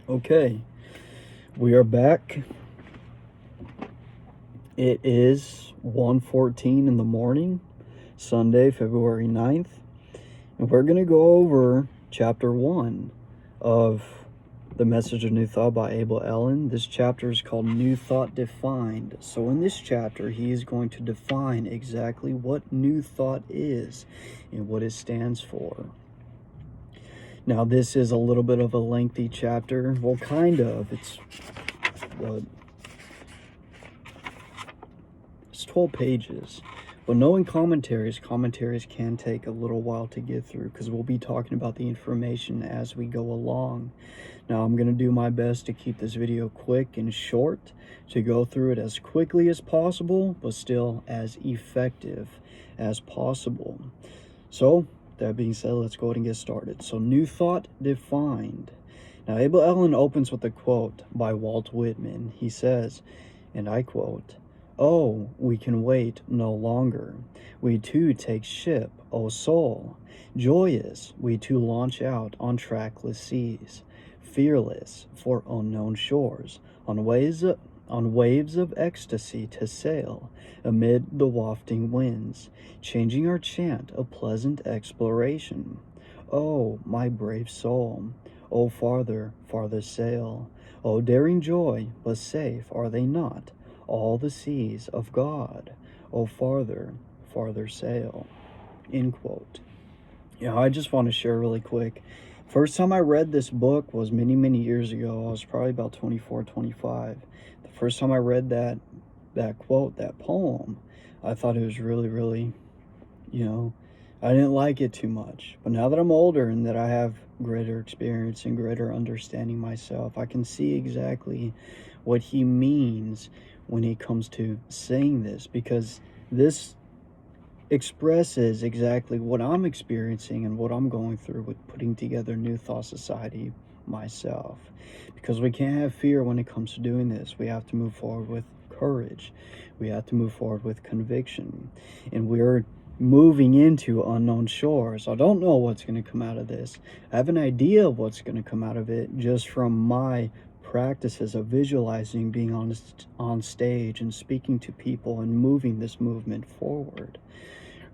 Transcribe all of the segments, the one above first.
Okay, we are back. It is 1:14 in the morning, Sunday, February 9th, and we're going to go over chapter 1 of The Message of New Thought by Abel Ellen. This chapter is called New Thought Defined. So in this chapter, he is going to define exactly what New Thought is and what it stands for. Now, this is a little bit of a lengthy chapter. Well, kind of. It's 12 pages. But knowing commentaries can take a little while to get through because we'll be talking about the information as we go along. Now, I'm going to do my best to keep this video quick and short, to go through it as quickly as possible, but still as effective as possible. So, that being said, let's go ahead and get started. So, New Thought Defined. Now, Abel Ellen opens with a quote by Walt Whitman. He says, and I quote, "Oh, we can wait no longer. We too take ship, O soul. Joyous, we too launch out on trackless seas, fearless for unknown shores, on waves of ecstasy to sail, amid the wafting winds, changing our chant of pleasant exploration. Oh, my brave soul, oh, farther, farther sail. Oh, daring joy, but safe are they not, all the seas of God. Oh, farther, farther sail." End quote. I just want to share really quick. First time I read this book was many years ago. I was probably about 24, 25. The first time I read that quote, that poem, I thought it was really, I didn't like it too much. But now that I'm older and that I have greater experience and greater understanding myself, I can see exactly what he means when he comes to saying this, because this expresses exactly what I'm experiencing and what I'm going through with putting together New Thought Society myself. Because we can't have fear when it comes to doing this. We have to move forward with courage. We have to move forward with conviction. And we're moving into unknown shores. I don't know what's going to come out of this. I have an idea of what's going to come out of it just from my practices of visualizing being on stage and speaking to people and moving this movement forward.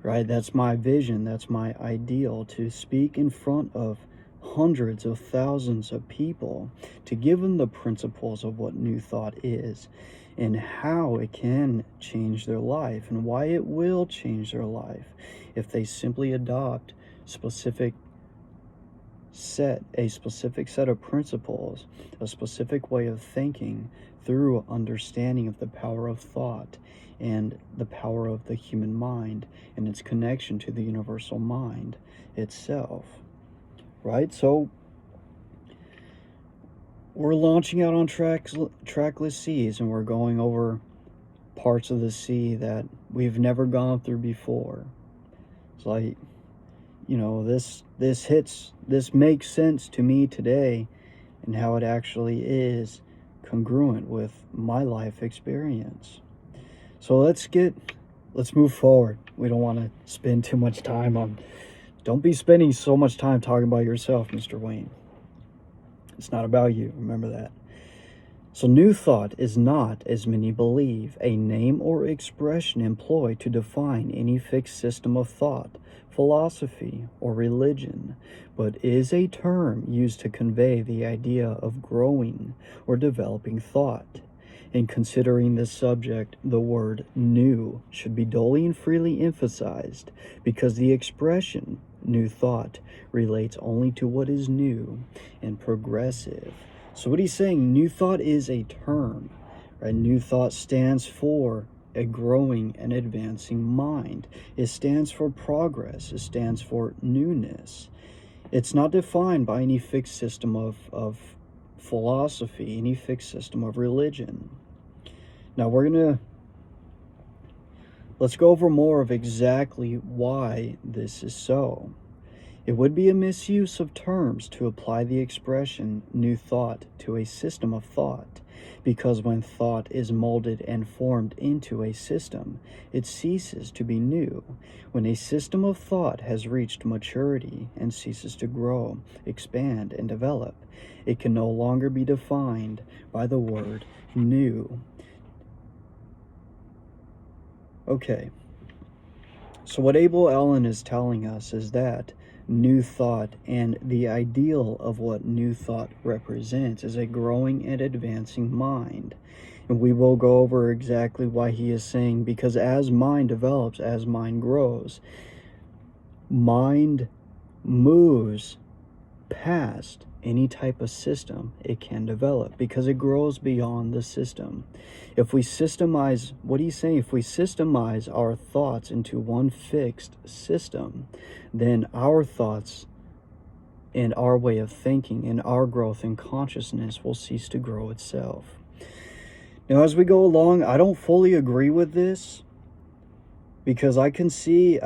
Right? That's my vision. That's my ideal, to speak in front of hundreds of thousands of people, to give them the principles of what New Thought is and how it can change their life and why it will change their life if they simply adopt a specific set of principles, a specific way of thinking through understanding of the power of thought and the power of the human mind and its connection to the universal mind itself. Right? So we're launching out on trackless seas, and we're going over parts of the sea that we've never gone through before. It's like, this makes sense to me today, and how it actually is congruent with my life experience. So let's move forward. We don't want to spend too much time don't be spending so much time talking about yourself, Mr. Wayne. It's not about you, remember that. So New Thought is not, as many believe, a name or expression employed to define any fixed system of thought, philosophy, or religion, but is a term used to convey the idea of growing or developing thought. In considering this subject, the word new should be duly and freely emphasized, because the expression New Thought relates only to what is new and progressive. So what he's saying, New Thought is a term, right? New Thought stands for a growing and advancing mind. It stands for progress. It stands for newness. It's not defined by any fixed system of philosophy, any fixed system of religion. Now let's go over more of exactly why this is so. It would be a misuse of terms to apply the expression new thought to a system of thought, because when thought is molded and formed into a system, it ceases to be new. When a system of thought has reached maturity and ceases to grow, expand, and develop, it can no longer be defined by the word new. Okay, so what Abel Allen is telling us is that new thought and the ideal of what new thought represents is a growing and advancing mind. And we will go over exactly why he is saying, because as mind develops, as mind grows, mind moves past any type of system it can develop, because it grows beyond the system. If we systemize, what he's saying, if we systemize our thoughts into one fixed system, then our thoughts and our way of thinking and our growth in consciousness will cease to grow itself. Now, as we go along, I don't fully agree with this, because I can see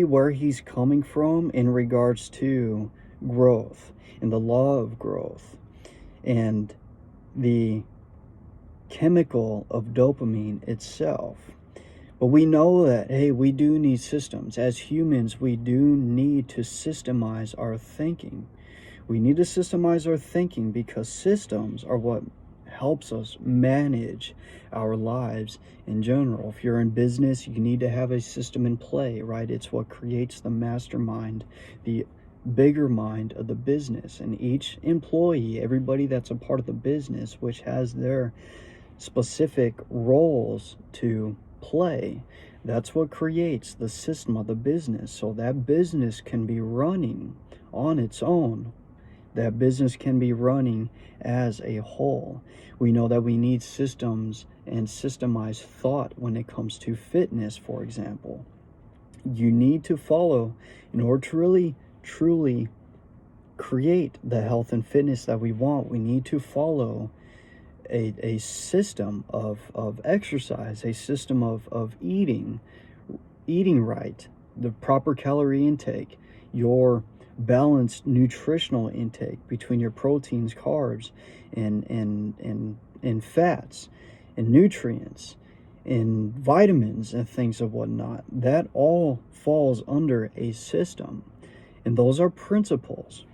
where he's coming from in regards to growth and the law of growth and the chemical of dopamine itself. But we know that, hey, we do need systems. As humans, we do need to systemize our thinking. We need to systemize our thinking because systems are what helps us manage our lives in general. If you're in business, you need to have a system in play, right? It's what creates the mastermind, the bigger mind of the business. And each employee, everybody that's a part of the business, which has their specific roles to play, that's what creates the system of the business. So that business can be running on its own. That business can be running as a whole. We know that we need systems and systemized thought when it comes to fitness, for example. You need to follow, in order to really truly create the health and fitness that we want, we need to follow a system of exercise, a system of eating right, the proper calorie intake, your balanced nutritional intake between your proteins, carbs, and fats, and nutrients, and vitamins, and things of whatnot. That all falls under a system, and those are principles.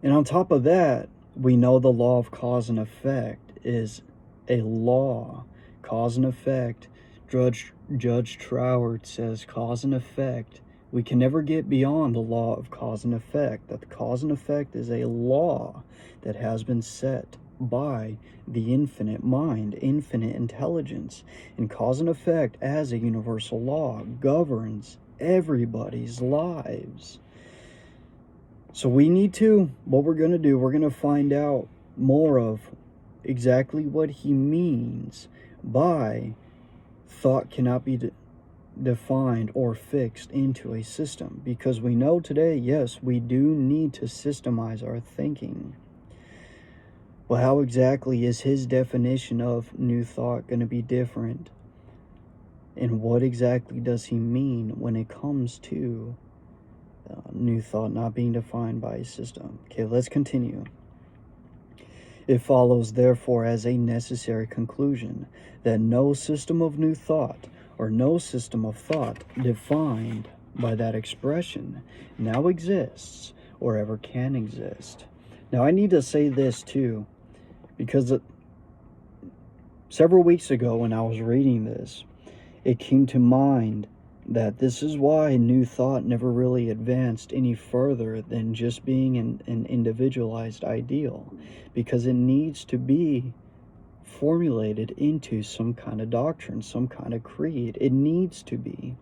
And on top of that, we know the law of cause and effect is a law. Cause and effect. Judge Troward says cause and effect. We can never get beyond the law of cause and effect. That the cause and effect is a law that has been set by the infinite mind, infinite intelligence. And cause and effect, as a universal law, governs everybody's lives. So we need to, what we're going to do, we're going to find out more of exactly what he means by thought cannot be defined or fixed into a system. Because we know today, yes, we do need to systemize our thinking. Well, how exactly is his definition of new thought going to be different? And what exactly does he mean when it comes to new thought not being defined by a system? Okay, let's continue. It follows, therefore, as a necessary conclusion that no system of new thought or no system of thought defined by that expression now exists or ever can exist. Now, I need to say this too, because several weeks ago when I was reading this, it came to mind that this is why new thought never really advanced any further than just being an individualized ideal, because it needs to be formulated into some kind of doctrine, some kind of creed. It needs to be,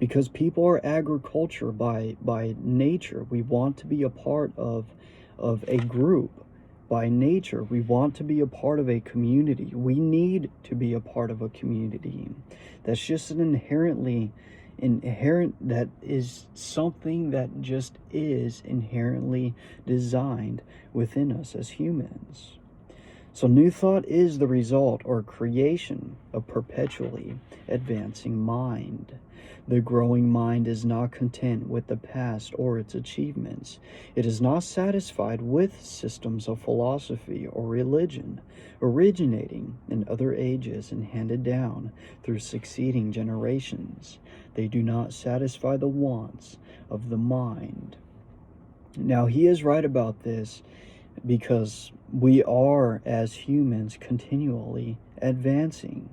because people are agriculture by nature. We want to be a part of a group. By nature, we want to be a part of a community. We need to be a part of a community. That's just an inherent, that is something that just is inherently designed within us as humans. So new thought is the result or creation of perpetually advancing mind. The growing mind is not content with the past or its achievements. It is not satisfied with systems of philosophy or religion originating in other ages and handed down through succeeding generations. They do not satisfy the wants of the mind. Now, he is right about this because we are, as humans, continually advancing.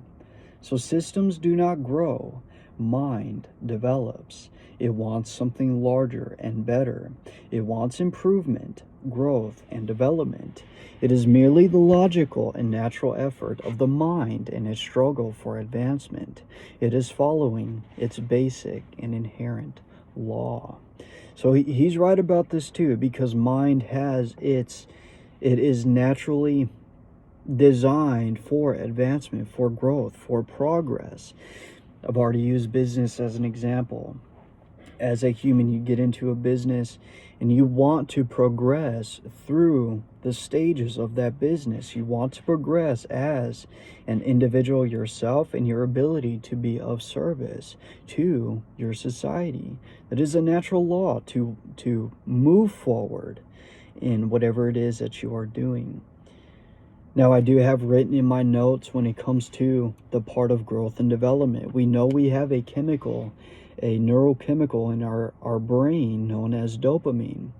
So systems do not grow, mind develops. It wants something larger and better. It wants improvement, growth, and development. It is merely the logical and natural effort of the mind in its struggle for advancement. It is following its basic and inherent law. So he's right about this too, because mind has it is naturally designed for advancement, for growth, for progress. I've already used business as an example. As a human, you get into a business and you want to progress through the stages of that business. You want to progress as an individual yourself and your ability to be of service to your society. That is a natural law to move forward in whatever it is that you are doing. Now, I do have written in my notes when it comes to the part of growth and development. We know we have a neurochemical in our brain known as dopamine.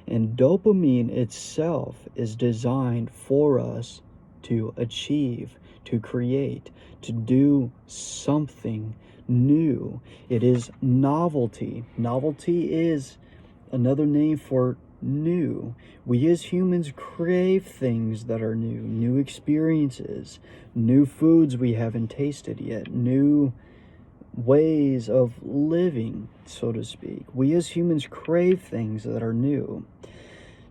And dopamine itself is designed for us to achieve, to create, to do something new. It is novelty. Novelty is another name for new. We as humans crave things that are new experiences, new foods we haven't tasted yet, new ways of living, so to speak. We as humans crave things that are new.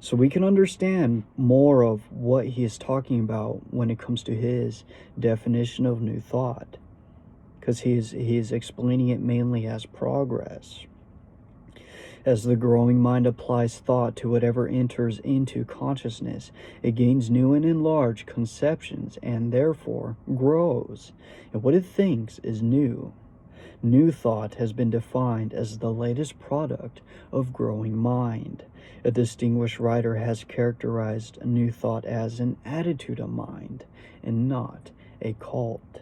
So we can understand more of what he is talking about when it comes to his definition of new thought, because he is explaining it mainly as progress. As the growing mind applies thought to whatever enters into consciousness, it gains new and enlarged conceptions and therefore grows. And what it thinks is new. New thought has been defined as the latest product of growing mind. A distinguished writer has characterized new thought as an attitude of mind and not a cult.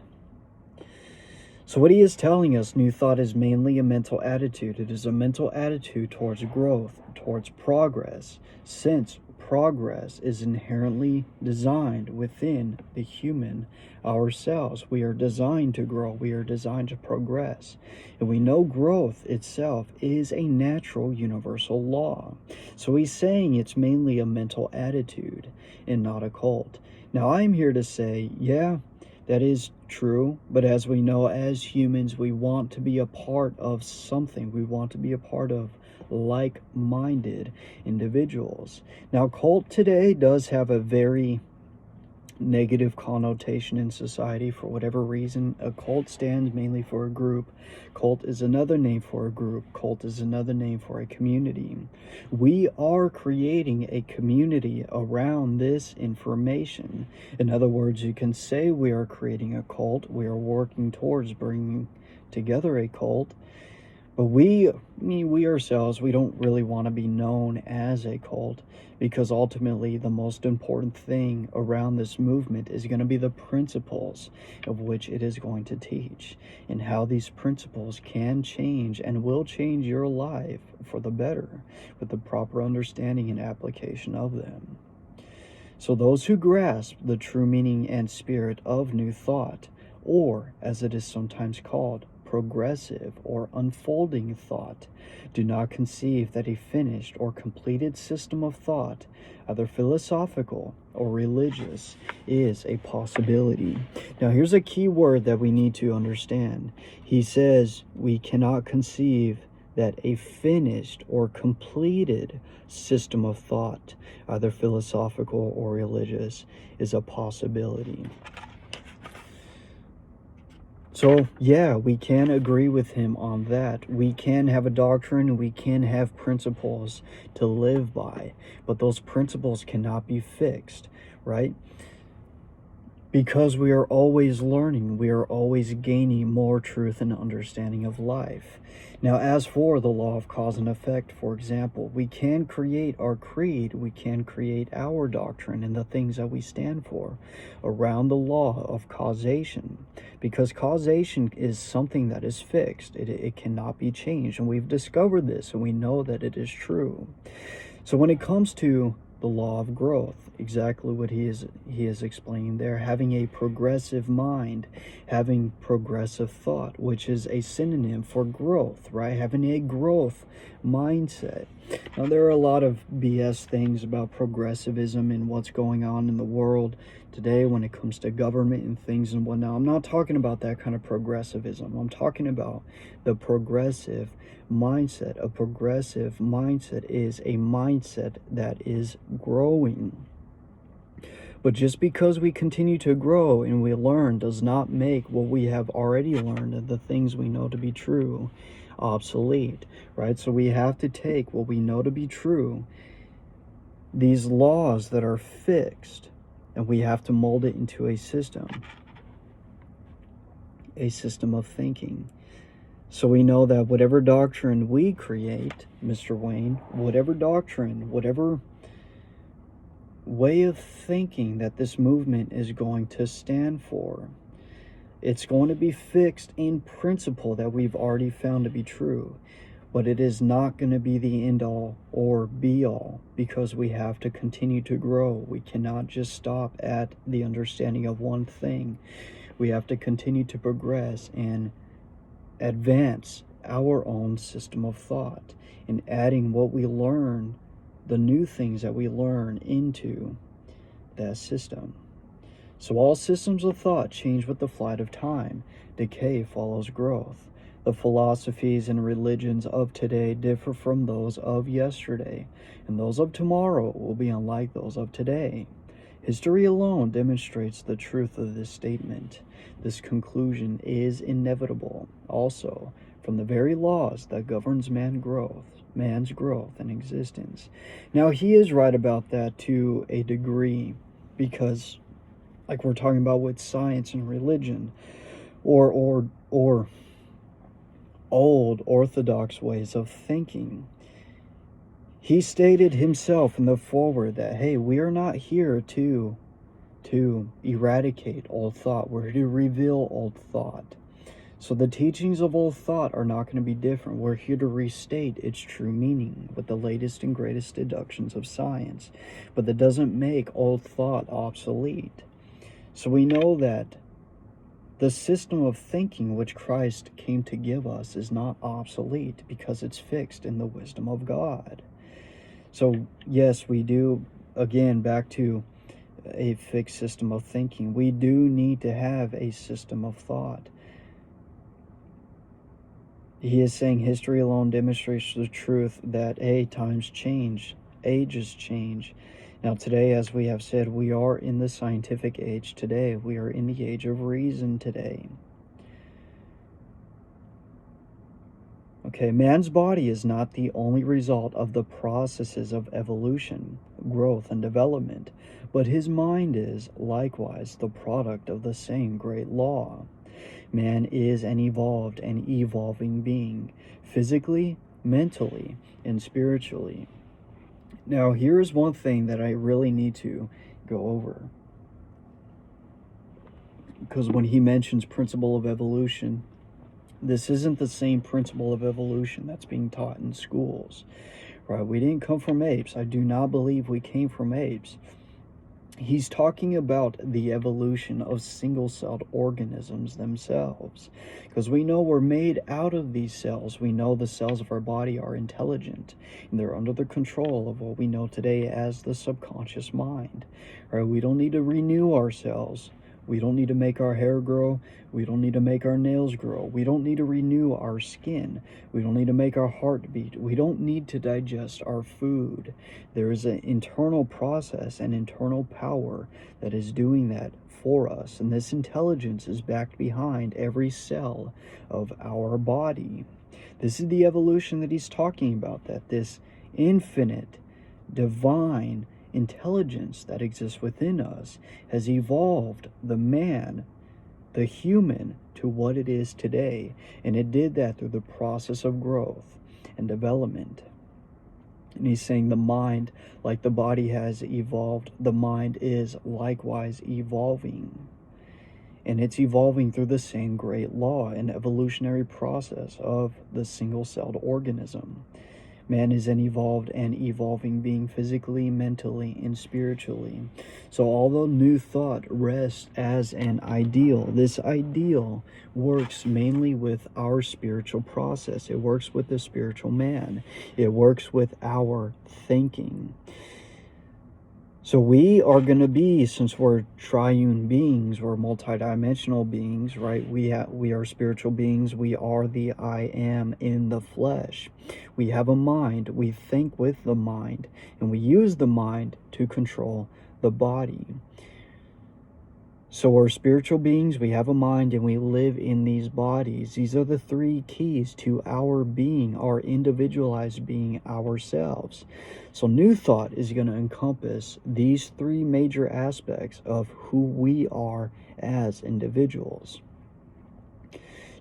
So what he is telling us, new thought is mainly a mental attitude. It is a mental attitude towards growth, towards progress, since progress is inherently designed within the human ourselves. We are designed to grow. We are designed to progress. And we know growth itself is a natural universal law. So he's saying it's mainly a mental attitude and not a cult. Now I'm here to say, yeah, that is true, but as we know, as humans, we want to be a part of something. We want to be a part of like-minded individuals. Now, cult today does have a very negative connotation in society for whatever reason. A cult stands mainly for a group. Cult is another name for a group. Cult is another name for a community. We are creating a community around this information. In other words, you can say we are creating a cult. We are working towards bringing together a cult. But we ourselves, we don't really want to be known as a cult, because ultimately the most important thing around this movement is going to be the principles of which it is going to teach, and how these principles can change and will change your life for the better with the proper understanding and application of them. So those who grasp the true meaning and spirit of new thought, or as it is sometimes called, progressive or unfolding thought, do not conceive that a finished or completed system of thought, either philosophical or religious, is a possibility. Now here's a key word that we need to understand. He says we cannot conceive that a finished or completed system of thought, either philosophical or religious, is a possibility. So, yeah, we can agree with him on that. We can have a doctrine, we can have principles to live by, but those principles cannot be fixed, right? Because we are always learning, we are always gaining more truth and understanding of life. Now, as for the law of cause and effect, for example, we can create our creed, we can create our doctrine and the things that we stand for around the law of causation, because causation is something that is fixed. It cannot be changed, and we've discovered this, and we know that it is true. So when it comes to the law of growth, exactly what he is explaining there, having a progressive mind, having progressive thought, which is a synonym for growth, right? Having a growth mindset. Now, there are a lot of BS things about progressivism and what's going on in the world today when it comes to government and things and whatnot. I'm not talking about that kind of progressivism. I'm talking about the progressive mindset. A progressive mindset is a mindset that is growing. But just because we continue to grow and we learn does not make what we have already learned and the things we know to be true obsolete, right? So we have to take what we know to be true, these laws that are fixed, and we have to mold it into a system of thinking. So we know that whatever doctrine we create, Mr. Wayne, whatever doctrine, whatever way of thinking that this movement is going to stand for, it's going to be fixed in principle that we've already found to be true. But it is not going to be the end all or be all, because we have to continue to grow. We cannot just stop at the understanding of one thing. We have to continue to progress and advance our own system of thought and adding what we learn, the new things that we learn, into that system. So all systems of thought change with the flight of time. Decay follows growth. The philosophies and religions of today differ from those of yesterday, and those of tomorrow will be unlike those of today. History alone demonstrates the truth of this statement. This conclusion is inevitable also from the very laws that governs man's growth and existence. Now, he is right about that to a degree, because like we're talking about with science and religion, or old orthodox ways of thinking. He stated himself in the foreword that, hey, we are not here to eradicate old thought. We're here to reveal old thought. So the teachings of old thought are not going to be different. We're here to restate its true meaning with the latest and greatest deductions of science. But that doesn't make old thought obsolete. So we know that the system of thinking which Christ came to give us is not obsolete, because it's fixed in the wisdom of God. So yes, we do, again, back to a fixed system of thinking. We do need to have a system of thought. He is saying history alone demonstrates the truth that, hey, times change, ages change. Now today, as we have said, we are in the scientific age today. We are in the age of reason today. Okay, man's body is not the only result of the processes of evolution, growth, and development, but his mind is likewise the product of the same great law. Man is an evolved and evolving being, physically, mentally, and spiritually. Now, here is one thing that I really need to go over. Because when he mentions principle of evolution, this isn't the same principle of evolution that's being taught in schools, right? We didn't come from apes. I do not believe we came from apes. He's talking about the evolution of single-celled organisms themselves, because we know we're made out of these cells. We know the cells of our body are intelligent, and they're under the control of what we know today as the subconscious mind. Right? We don't need to renew our cells. We don't need to make our hair grow. We don't need to make our nails grow. We don't need to renew our skin. We don't need to make our heart beat. We don't need to digest our food. There is an internal process and internal power that is doing that for us. And this intelligence is backed behind every cell of our body. This is the evolution that he's talking about, that this infinite, divine, intelligence that exists within us has evolved the man, the human, to what it is today. And it did that through the process of growth and development. And he's saying the mind, like the body has evolved, the mind is likewise evolving. And it's evolving through the same great law and evolutionary process of the single-celled organism. Man is an evolved and evolving being physically, mentally, and spiritually. So although New Thought rests as an ideal, this ideal works mainly with our spiritual process. It works with the spiritual man. It works with our thinking. So we are going to be, since we're triune beings, we're multidimensional beings, right? We are spiritual beings. We are the I am in the flesh. We have a mind. We think with the mind, and we use the mind to control the body. So we're spiritual beings, we have a mind, and we live in these bodies. These are the three keys to our being, our individualized being, ourselves. So New Thought is going to encompass these three major aspects of who we are as individuals.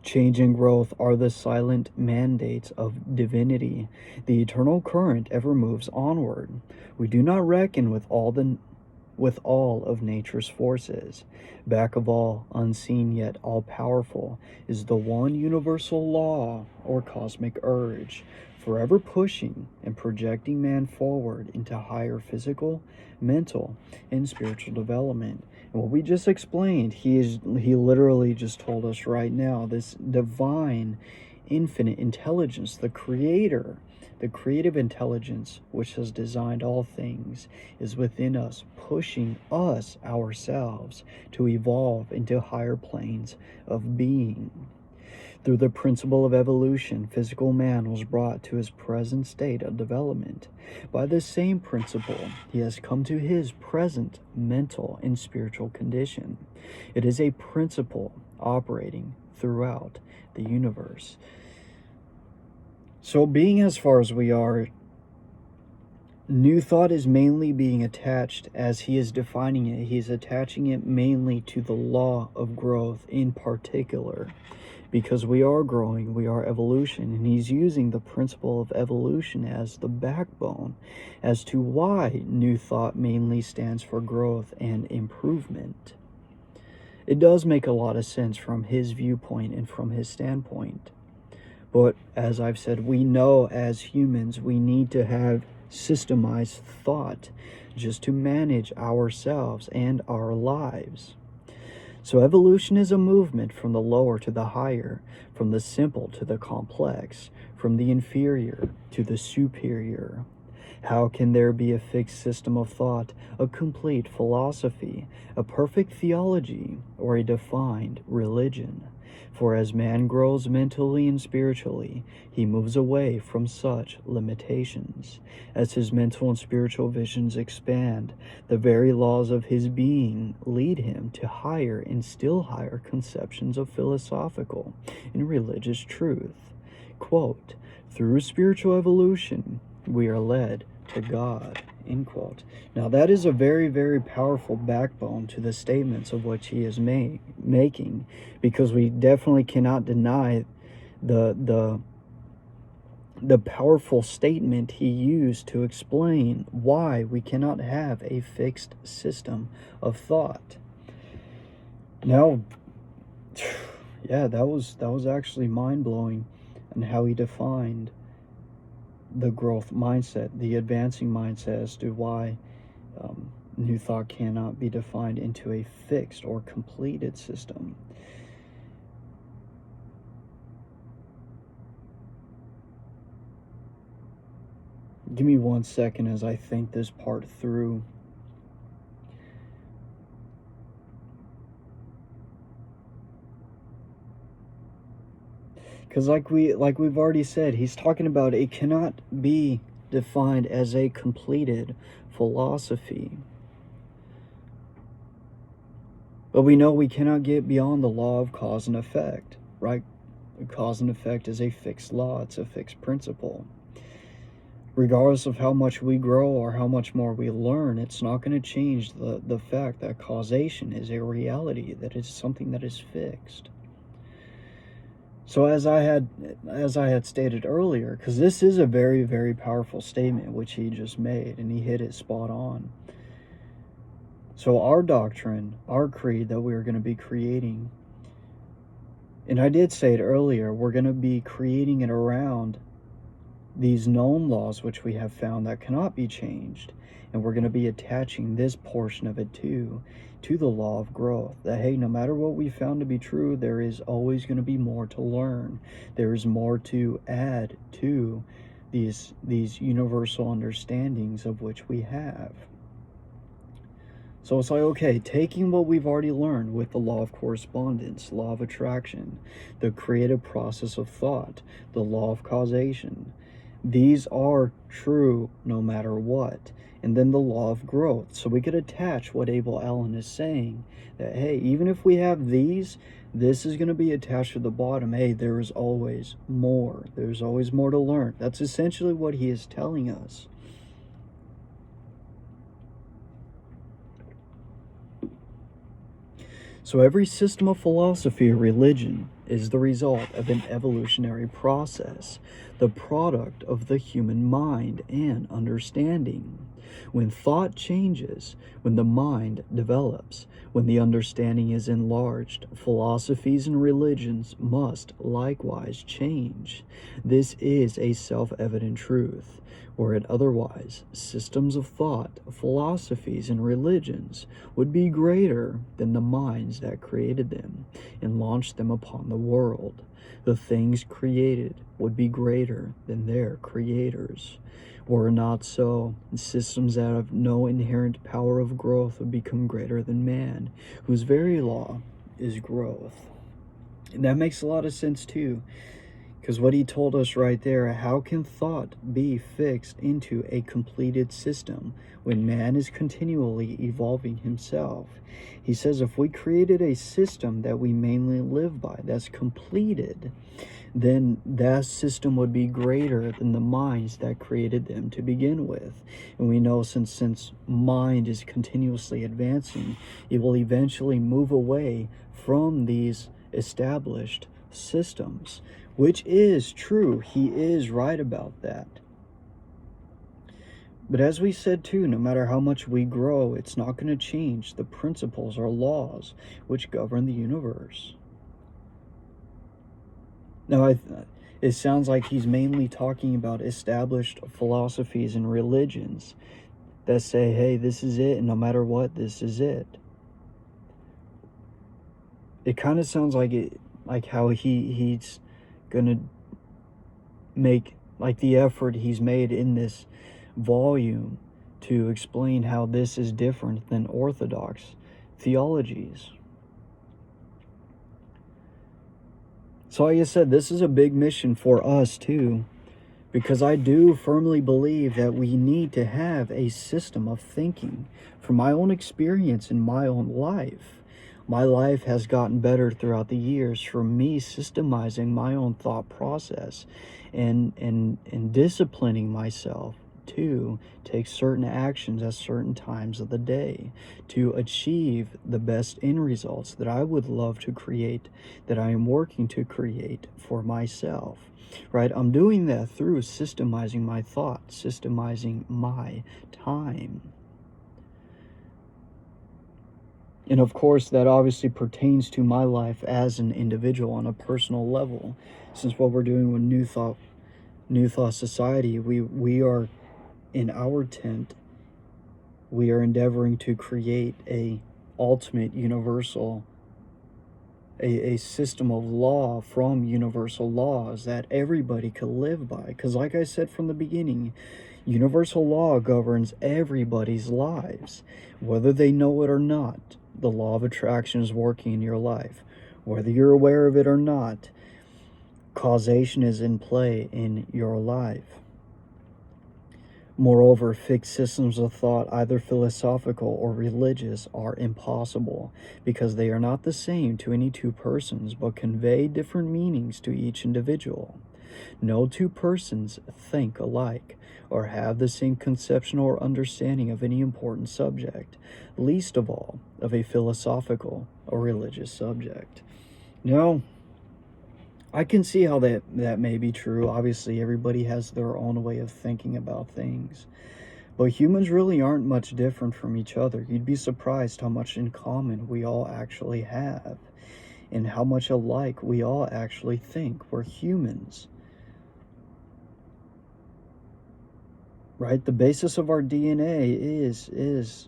Change and growth are the silent mandates of divinity. The eternal current ever moves onward. We do not reckon with all of nature's forces. Back of all, unseen yet all-powerful, is the one universal law or cosmic urge, forever pushing and projecting man forward into higher physical, mental, and spiritual development. And what we just explained, he literally just told us right now, this divine, infinite intelligence, the creator, the creative intelligence which has designed all things, is within us, pushing us ourselves to evolve into higher planes of being. Through the principle of evolution, physical man was brought to his present state of development. By this same principle, he has come to his present mental and spiritual condition. It is a principle operating throughout the universe. So being as far as we are, New Thought is mainly being attached, as he is defining it, he's attaching it mainly to the law of growth in particular. Because we are growing, we are evolution, and he's using the principle of evolution as the backbone as to why New Thought mainly stands for growth and improvement. It does make a lot of sense from his viewpoint and from his standpoint. But as I've said, we know as humans we need to have systemized thought just to manage ourselves and our lives. So evolution is a movement from the lower to the higher, from the simple to the complex, from the inferior to the superior. How can there be a fixed system of thought, a complete philosophy, a perfect theology, or a defined religion? For as man grows mentally and spiritually, he moves away from such limitations. As his mental and spiritual visions expand, the very laws of his being lead him to higher and still higher conceptions of philosophical and religious truth. Quote, "Through spiritual evolution, we are led to God." End quote. Now that is a very, very powerful backbone to the statements of which he is making, because we definitely cannot deny the powerful statement he used to explain why we cannot have a fixed system of thought. Now, yeah, that was actually mind-blowing, and how he defined the growth mindset, the advancing mindset, as to why New Thought cannot be defined into a fixed or completed system. Give me 1 second as I think this part through. Because like we've already said, he's talking about it cannot be defined as a completed philosophy. But we know we cannot get beyond the law of cause and effect, right? Cause and effect is a fixed law, it's a fixed principle. Regardless of how much we grow or how much more we learn, it's not going to change the fact that causation is a reality, that it's something that is fixed. So as I had stated earlier, because this is a very, very powerful statement which he just made, and he hit it spot on. So our doctrine, our creed that we're going to be creating, and I did say it earlier, we're going to be creating it around these known laws which we have found that cannot be changed, and we're going to be attaching this portion of it to the law of growth, that hey, no matter what we found to be true, there is always going to be more to learn. There is more to add to these universal understandings of which we have. So it's like, okay, taking what we've already learned with the law of correspondence, law of attraction, the creative process of thought, the law of causation, these are true no matter what. And then the law of growth. So we could attach what Abel Allen is saying, that hey, even if we have these, this is going to be attached to the bottom. Hey, there is always more. There's always more to learn. That's essentially what he is telling us. So every system of philosophy or religion is the result of an evolutionary process, the product of the human mind and understanding. When thought changes, when the mind develops, when the understanding is enlarged, philosophies and religions must likewise change. This is a self-evident truth. Were it otherwise, systems of thought, philosophies, and religions would be greater than the minds that created them and launched them upon the world. The things created would be greater than their creators. Were it not so, systems that have no inherent power of growth would become greater than man, whose very law is growth. And that makes a lot of sense too. Because what he told us right there, how can thought be fixed into a completed system when man is continually evolving himself? He says if we created a system that we mainly live by, that's completed, then that system would be greater than the minds that created them to begin with. And we know since mind is continuously advancing, it will eventually move away from these established systems. Which is true. He is right about that. But as we said too, no matter how much we grow, it's not going to change the principles or laws which govern the universe. Now, it sounds like he's mainly talking about established philosophies and religions that say, hey, this is it, and no matter what, this is it. It kind of sounds like how he's gonna make like the effort he's made in this volume to explain how this is different than orthodox theologies. So like I said, this is a big mission for us too, because I do firmly believe that we need to have a system of thinking. From my own experience in my own life, my life has gotten better throughout the years from me systemizing my own thought process and disciplining myself to take certain actions at certain times of the day to achieve the best end results that I would love to create, that I am working to create for myself. Right? I'm doing that through systemizing my thoughts, systemizing my time. And of course, that obviously pertains to my life as an individual on a personal level. Since what we're doing with New Thought Society, we are in our tent, we are endeavoring to create a ultimate universal, a system of law from universal laws that everybody could live by. Because like I said from the beginning, universal law governs everybody's lives, whether they know it or not. The law of attraction is working in your life. Whether you're aware of it or not, causation is in play in your life. Moreover, fixed systems of thought, either philosophical or religious, are impossible because they are not the same to any two persons, but convey different meanings to each individual. No two persons think alike or have the same conception or understanding of any important subject, least of all of a philosophical or religious subject. Now, I can see how that may be true. Obviously, everybody has their own way of thinking about things. But humans really aren't much different from each other. You'd be surprised how much in common we all actually have, and how much alike we all actually think. We're humans, right? The basis of our DNA is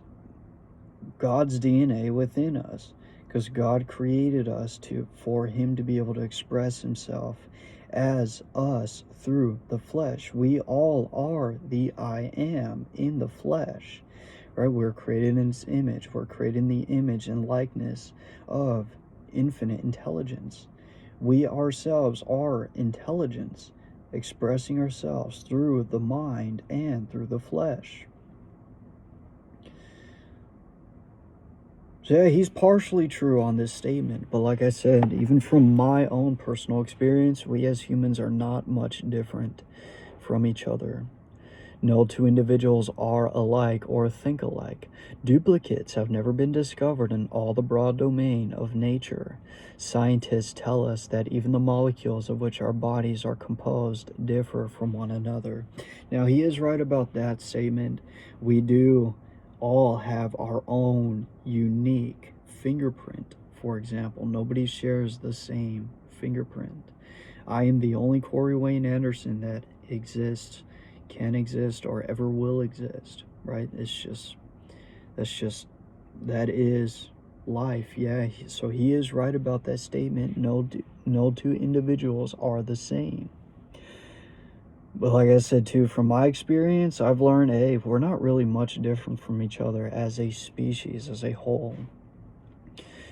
God's DNA within us, because God created us for him to be able to express himself as us through the flesh. We all are the I am in the flesh, right? We're created in his image. We're created in the image and likeness of infinite intelligence. We ourselves are intelligence, expressing ourselves through the mind and through the flesh. So yeah, he's partially true on this statement, but like I said, even from my own personal experience, we as humans are not much different from each other. No two individuals are alike or think alike. Duplicates have never been discovered in all the broad domain of nature. Scientists tell us that even the molecules of which our bodies are composed differ from one another. Now, he is right about that statement. We do all have our own unique fingerprint. For example, nobody shares the same fingerprint. I am the only Corey Wayne Anderson that exists, can exist, or ever will exist, right? That is life. Yeah, so he is right about that statement. No two individuals are the same. But like I said too, from my experience, I've learned, hey, we're not really much different from each other as a species, as a whole.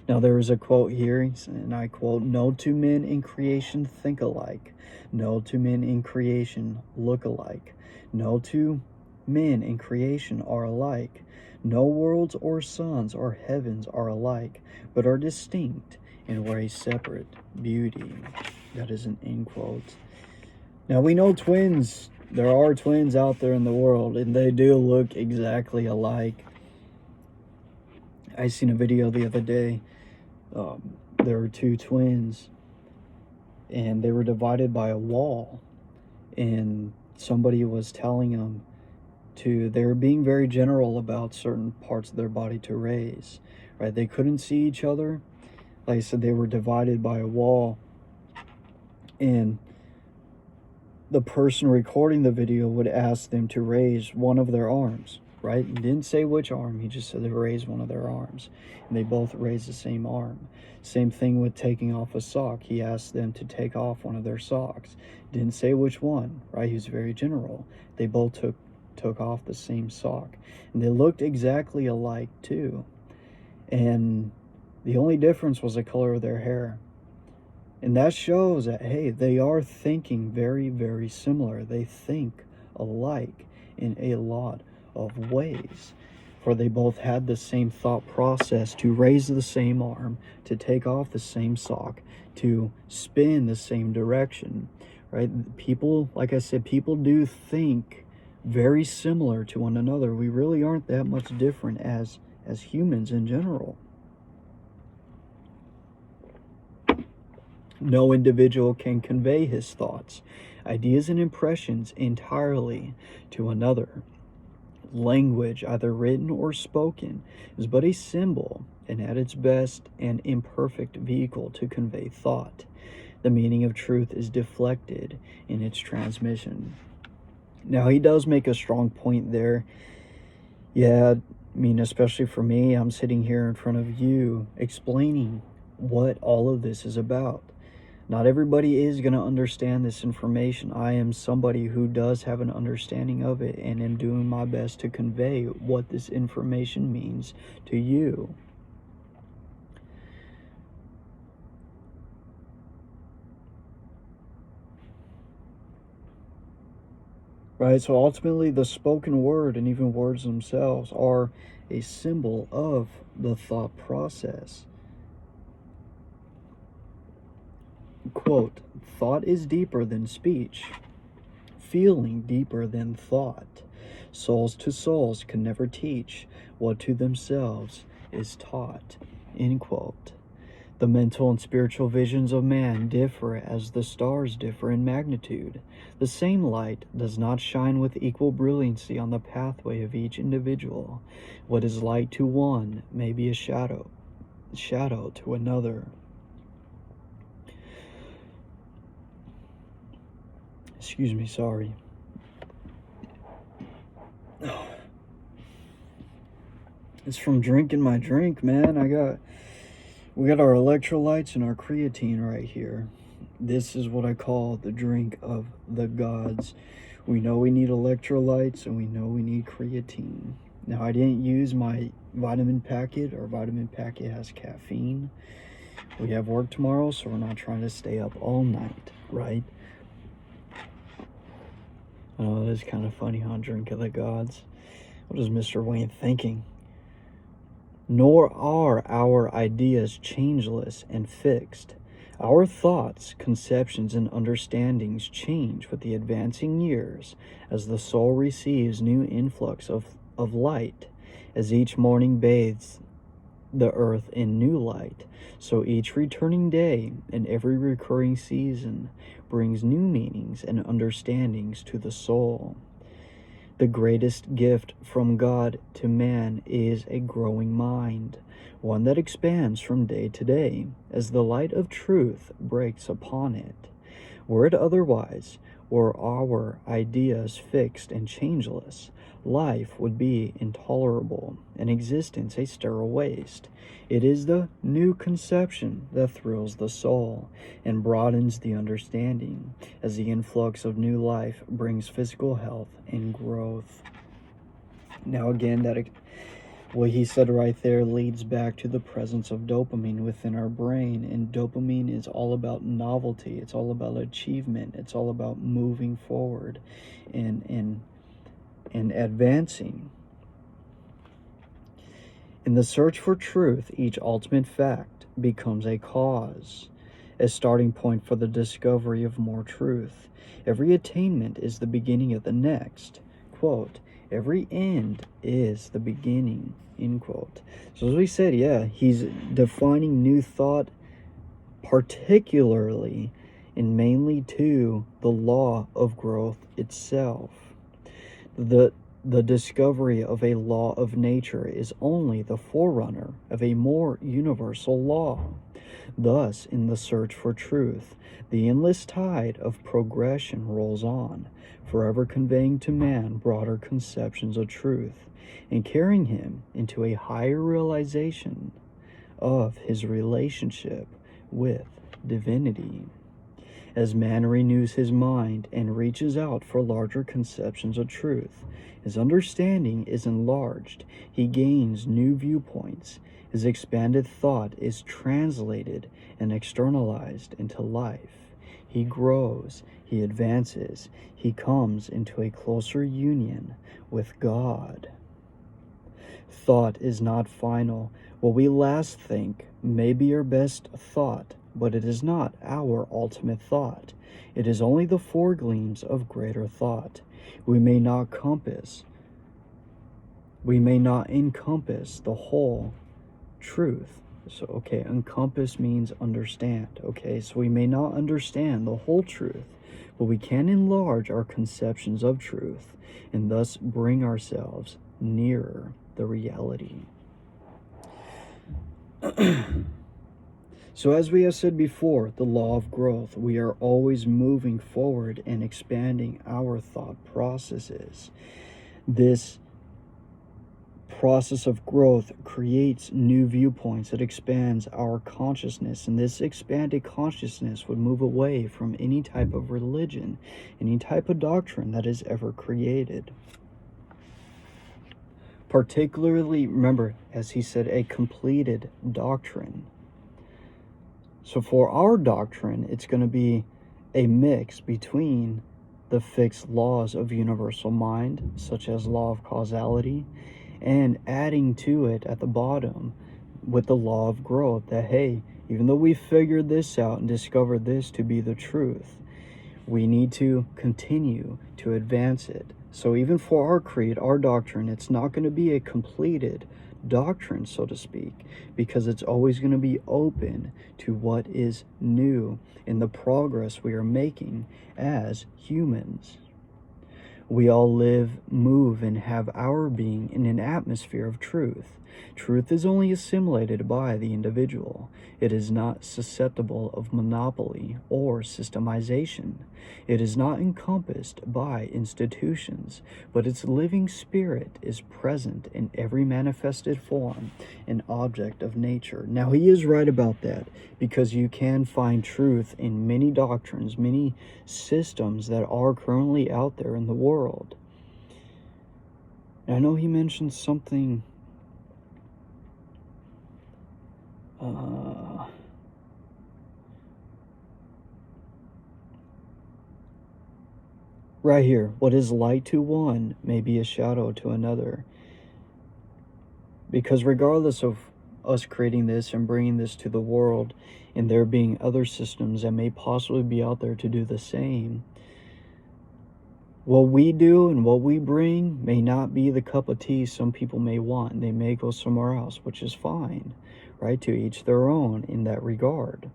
Now, there is a quote here, and I quote, "No two men in creation think alike. No two men in creation look alike. No two men in creation are alike. No worlds or suns or heavens are alike, but are distinct and wear a separate beauty." That is an end quote. Now, we know twins. There are twins out there in the world, and they do look exactly alike. I seen a video the other day. There were two twins, and they were divided by a wall, and somebody was telling them they were being very general about certain parts of their body to raise, right? They couldn't see each other. Like I said, they were divided by a wall, and the person recording the video would ask them to raise one of their arms, right? He didn't say which arm, he just said to raise one of their arms. And they both raised the same arm. Same thing with taking off a sock. He asked them to take off one of their socks. Didn't say which one, right? He was very general. They both took off the same sock. And they looked exactly alike too. And the only difference was the color of their hair. And that shows that, hey, they are thinking very, very similar. They think alike in a lot of ways. For they both had the same thought process to raise the same arm, to take off the same sock, to spin the same direction, right? People, like I said, people do think very similar to one another. We really aren't that much different as humans in general. No individual can convey his thoughts, ideas, and impressions entirely to another. Language, either written or spoken, is but a symbol, and at its best, an imperfect vehicle to convey thought. The meaning of truth is deflected in its transmission. Now, he does make a strong point there. Yeah, I mean, especially for me, I'm sitting here in front of you explaining what all of this is about. Not everybody is going to understand this information. I am somebody who does have an understanding of it, and am doing my best to convey what this information means to you. Right, so ultimately the spoken word and even words themselves are a symbol of the thought process. Quote, thought is deeper than speech, feeling deeper than thought. Souls to souls can never teach what to themselves is taught. End quote. The mental and spiritual visions of man differ as the stars differ in magnitude. The same light does not shine with equal brilliancy on the pathway of each individual. What is light to one may be a shadow to another. Excuse me, sorry. It's from drinking my drink, man. We got our electrolytes and our creatine right here. This is what I call the drink of the gods. We know we need electrolytes and we know we need creatine. Now, I didn't use my vitamin packet. Our vitamin packet has caffeine. We have work tomorrow, so we're not trying to stay up all night, right? Oh, it is kind of funny, huh? Drink of the gods. What is Mr. Wayne thinking? Nor are our ideas changeless and fixed. Our thoughts, conceptions, and understandings change with the advancing years as the soul receives new influx of light. As each morning bathes the earth in new light, so each returning day and every recurring season brings new meanings and understandings to the soul. The greatest gift from God to man is a growing mind, one that expands from day to day as the light of truth breaks upon it. Were it otherwise, were our ideas fixed and changeless, life would be intolerable and existence a sterile waste. It is the new conception that thrills the soul and broadens the understanding as the influx of new life brings physical health and growth. Now again, what he said right there leads back to the presence of dopamine within our brain, and dopamine is all about novelty. It's all about achievement. It's all about moving forward and advancing. In the search for truth, each ultimate fact becomes a cause, a starting point for the discovery of more truth. Every attainment is the beginning of the next. Quote, every end is the beginning, end quote. So as we said, yeah, he's defining new thought particularly and mainly to the law of growth itself. The discovery of a law of nature is only the forerunner of a more universal law. Thus, in the search for truth, the endless tide of progression rolls on, forever conveying to man broader conceptions of truth and carrying him into a higher realization of his relationship with divinity. As man renews his mind and reaches out for larger conceptions of truth, his understanding is enlarged. He gains new viewpoints. His expanded thought is translated and externalized into life. He grows. He advances. He comes into a closer union with God. Thought is not final. What we last think may be our best thought, but it is not our ultimate thought. It is only the foregleams of greater thought. We may not encompass the whole truth. So, okay, encompass means understand. Okay, so we may not understand the whole truth, but we can enlarge our conceptions of truth and thus bring ourselves nearer the reality. So as we have said before, the law of growth, we are always moving forward and expanding our thought processes. This process of growth creates new viewpoints. It expands our consciousness, and this expanded consciousness would move away from any type of religion, any type of doctrine that is ever created. Particularly, remember, as he said, a completed doctrine. So for our doctrine, it's going to be a mix between the fixed laws of universal mind, such as law of causality, and adding to it at the bottom with the law of growth, that, hey, Even though we figured this out and discovered this to be the truth, we need to continue to advance it. So even for our creed, our doctrine, it's not going to be a completed doctrine, so to speak, because it's always going to be open to what is new in the progress we are making as humans. We all live, move, and have our being in an atmosphere of truth. Truth is only assimilated by the individual. It is not susceptible of monopoly or systemization. It is not encompassed by institutions, but its living spirit is present in every manifested form and object of nature. Now, he is right about that, because you can find truth in many doctrines, many systems that are currently out there in the world. And I know he mentioned something right here. What is light to one may be a shadow to another. Because regardless of us creating this and bringing this to the world, and there being other systems that may possibly be out there to do the same, what we do and what we bring may not be the cup of tea some people may want. They may go somewhere else, which is fine, right? To each their own in that regard.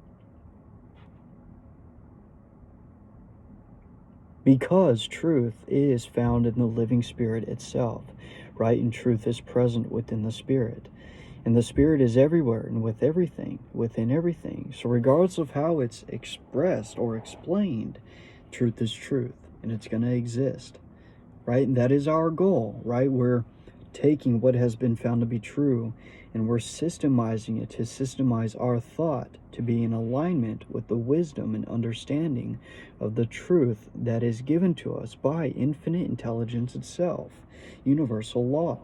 Because truth is found in the living spirit itself, right? And truth is present within the spirit. And the spirit is everywhere and with everything, within everything. So regardless of how it's expressed or explained, truth is truth, and it's going to exist, right? And that is our goal, right? We're taking what has been found to be true, and we're systemizing it to systemize our thought to be in alignment with the wisdom and understanding of the truth that is given to us by infinite intelligence itself, universal law.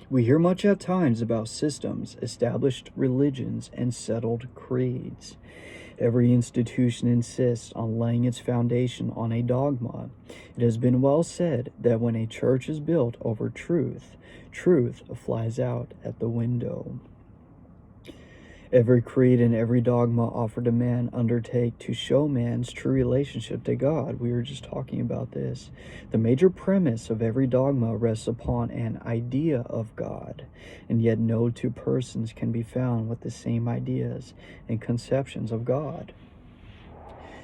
We hear much at times about systems, established religions, and settled creeds. Every institution insists on laying its foundation on a dogma. It has been well said that when a church is built over truth, truth flies out at the window. Every creed and every dogma offered to man undertake to show man's true relationship to God. We were just talking about this. The major premise of every dogma rests upon an idea of God, and yet no two persons can be found with the same ideas and conceptions of God.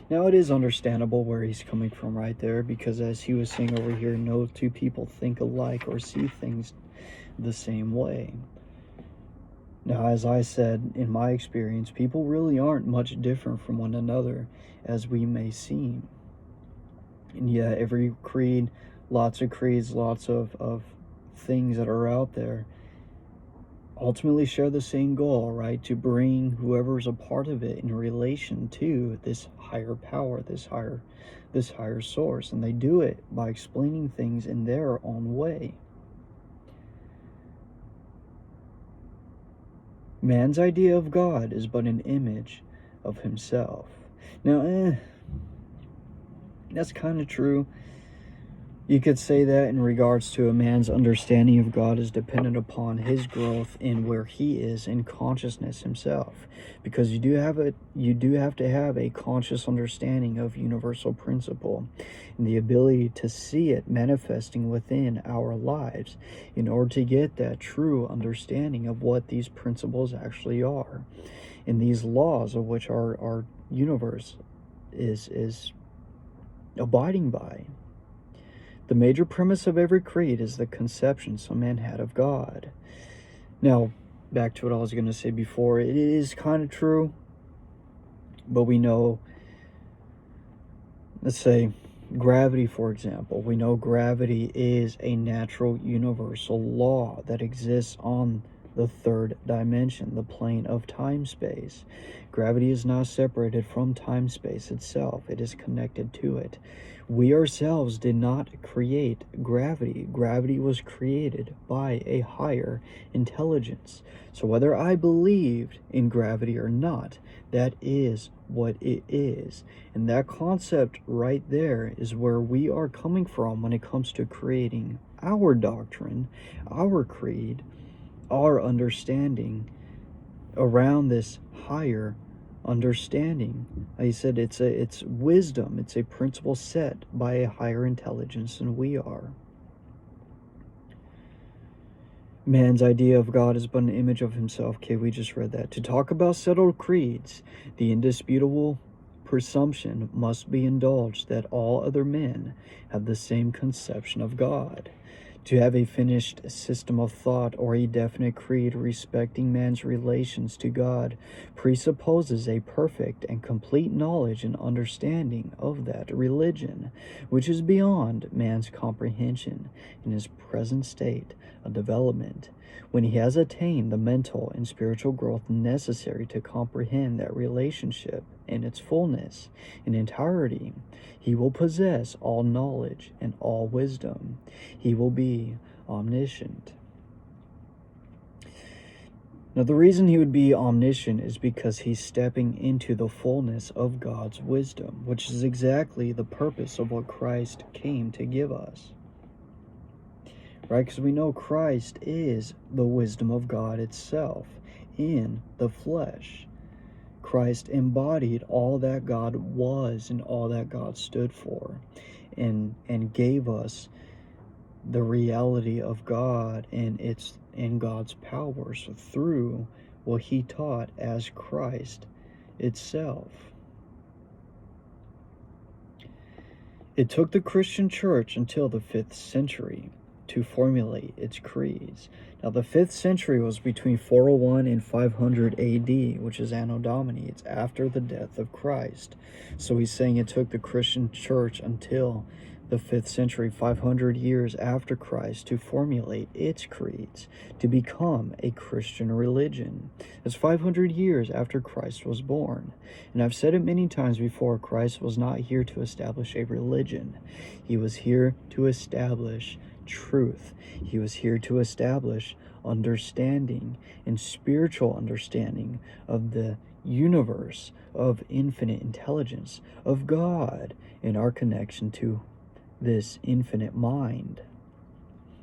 Now, it is understandable where he's coming from right there, because as he was saying over here, no two people think alike or see things the same way. Now, as I said, in my experience, people really aren't much different from one another as we may seem. And yet, every creed, lots of creeds, lots of things that are out there ultimately share the same goal, right? To bring whoever's a part of it in relation to this higher power, this higher source. And they do it by explaining things in their own way. Man's idea of God is but an image of himself. Now, that's kind of true. You could say that in regards to a man's understanding of God is dependent upon his growth in where he is in consciousness himself, because you do have to have a conscious understanding of universal principle and the ability to see it manifesting within our lives in order to get that true understanding of what these principles actually are, and these laws of which our universe is abiding by. The major premise of every creed is the conception some man had of God. Now, back to what I was going to say before, it is kind of true, but we know, let's say, gravity, for example. We know gravity is a natural universal law that exists on the third dimension, the plane of time-space. Gravity is not separated from time-space itself. It is connected to it. We ourselves did not create gravity. Gravity was created by a higher intelligence. So whether I believed in gravity or not, that is what it is. And that concept right there is where we are coming from when it comes to creating our doctrine, our creed, our understanding around this higher understanding. Like he said, it's wisdom. It's a principle set by a higher intelligence than we are. Man's idea of God is but an image of himself. Okay, we just read that. To talk about settled creeds, the indisputable presumption must be indulged that all other men have the same conception of God. To have a finished system of thought or a definite creed respecting man's relations to God presupposes a perfect and complete knowledge and understanding of that religion, which is beyond man's comprehension in his present state of development. When he has attained the mental and spiritual growth necessary to comprehend that relationship in its fullness and entirety, he will possess all knowledge and all wisdom. He will be omniscient. Now, the reason he would be omniscient is because he's stepping into the fullness of God's wisdom, which is exactly the purpose of what Christ came to give us. Right? Because we know Christ is the wisdom of God itself in the flesh. Christ embodied all that God was and all that God stood for, and gave us the reality of God and God's powers through what he taught as Christ itself. It took the Christian church until the 5th century to formulate its creeds. Now, the 5th century was between 401 and 500 AD, which is Anno Domini. It's after the death of Christ. So he's saying it took the Christian church until the 5th century, 500 years after Christ, to formulate its creeds, to become a Christian religion. It's 500 years after Christ was born. And I've said it many times before, Christ was not here to establish a religion. He was here to establish truth. He was here to establish understanding and spiritual understanding of the universe, of infinite intelligence, of God, and our connection to this infinite mind.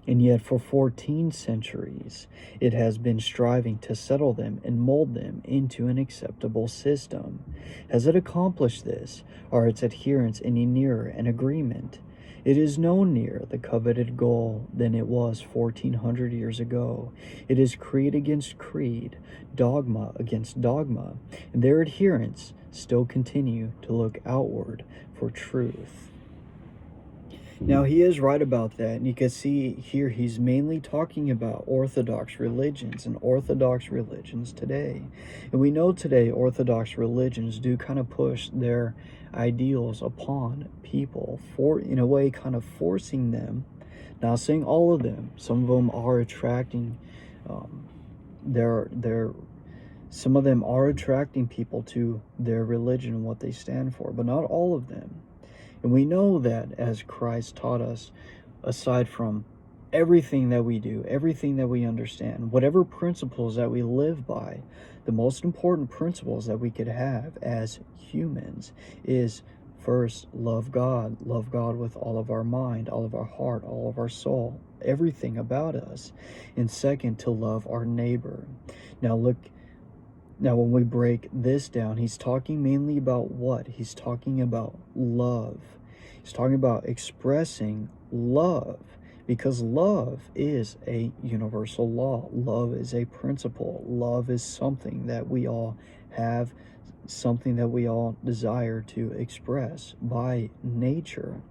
And yet for 14 centuries, it has been striving to settle them and mold them into an acceptable system. Has it accomplished this? Are its adherents any nearer an agreement? It is no nearer the coveted goal than it was 1400 years ago. It is creed against creed, dogma against dogma, and their adherents still continue to look outward for truth. Now, he is right about that, and you can see here he's mainly talking about Orthodox religions and Orthodox religions today. And we know today Orthodox religions do kind of push their ideals upon people, for in a way kind of forcing them. Not saying all of them. Some of them are attracting some of them are attracting people to their religion and what they stand for, but not all of them. And we know that as Christ taught us, aside from everything that we do, everything that we understand, whatever principles that we live by, the most important principles that we could have as humans is, first, love God with all of our mind, all of our heart, all of our soul, everything about us. And second, to love our neighbor. Now when we break this down, he's talking mainly about what? He's talking about love. He's talking about expressing love, because love is a universal law. Love is a principle. Love is something that we all have, something that we all desire to express by nature.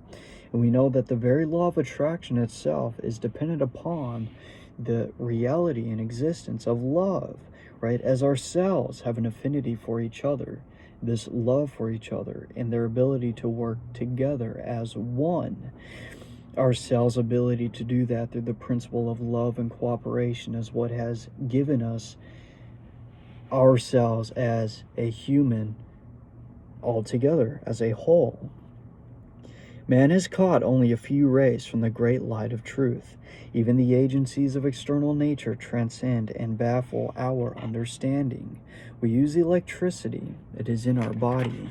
And we know that the very law of attraction itself is dependent upon the reality and existence of love. Right? As our cells have an affinity for each other, this love for each other, and their ability to work together as one. Our cells' ability to do that through the principle of love and cooperation is what has given us ourselves as a human altogether, as a whole. Man has caught only a few rays from the great light of truth. Even the agencies of external nature transcend and baffle our understanding. We use electricity. It is in our body.